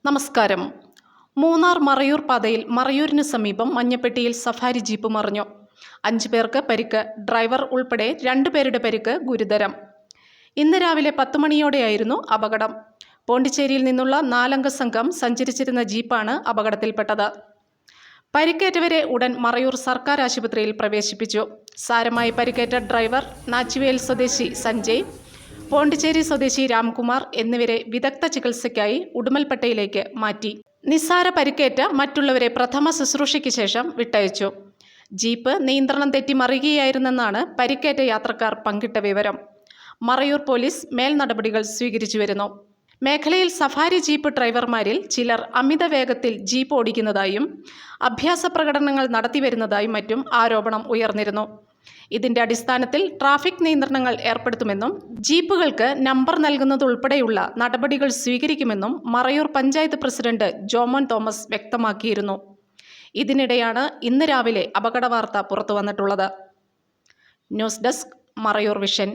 നമസ്കാരം. മൂന്നാർ മറയൂർ പാതയിൽ മറയൂരിന് സമീപം മഞ്ഞപ്പെട്ടിയിൽ സഫാരി ജീപ്പ് മറിഞ്ഞു. 5 പേർക്ക് പരിക്ക്. ഡ്രൈവർ ഉൾപ്പെടെ 2 പേരുടെ പരിക്ക് ഗുരുതരം. ഇന്ന് രാവിലെ 10 മണിയോടെയായിരുന്നു അപകടം. പോണ്ടിച്ചേരിയിൽ നിന്നുള്ള 4 അംഗ സംഘം സഞ്ചരിച്ചിരുന്ന ജീപ്പാണ് അപകടത്തിൽപ്പെട്ടത്. പരിക്കേറ്റവരെ ഉടൻ മറയൂർ സർക്കാർ ആശുപത്രിയിൽ പ്രവേശിപ്പിച്ചു. സാരമായി പരിക്കേറ്റ ഡ്രൈവർ നാച്ചുവേൽ സ്വദേശി സഞ്ജയ്, പോണ്ടിച്ചേരി സ്വദേശി രാംകുമാർ എന്നിവരെ വിദഗ്ധ ചികിത്സയ്ക്കായി ഉടുമൽപേട്ടയിലേക്ക് മാറ്റി. നിസ്സാര പരിക്കേറ്റ മറ്റുള്ളവരെ പ്രഥമ ശുശ്രൂഷയ്ക്ക് ശേഷം വിട്ടയച്ചു. ജീപ്പ് നിയന്ത്രണം തെറ്റി മറിയുകയായിരുന്നെന്നാണ് പരിക്കേറ്റ യാത്രക്കാർ പങ്കിട്ട വിവരം. മറയൂർ പോലീസ് മേൽ നടപടികൾ സ്വീകരിച്ചു വരുന്നു. മേഖലയിൽ സഫാരി ജീപ്പ് ഡ്രൈവർമാരിൽ ചിലർ അമിത വേഗത്തിൽ ജീപ്പ് ഓടിക്കുന്നതായും അഭ്യാസ പ്രകടനങ്ങൾ നടത്തിവരുന്നതായും മറ്റും ആരോപണം ഉയർന്നിരുന്നു. ഇതിന്റെ അടിസ്ഥാനത്തിൽ ട്രാഫിക് നിയന്ത്രണങ്ങൾ ഏർപ്പെടുത്തുമെന്നും ജീപ്പുകൾക്ക് നമ്പർ നൽകുന്നതുൾപ്പെടെയുള്ള നടപടികൾ സ്വീകരിക്കുമെന്നും മറയൂർ പഞ്ചായത്ത് പ്രസിഡന്റ് ജോമോൻ തോമസ് വ്യക്തമാക്കിയിരുന്നു. ഇതിനിടെയാണ് ഇന്ന് രാവിലെ അപകടവാർത്ത പുറത്തുവന്നിട്ടുള്ളത്. News desk, Marayur vision.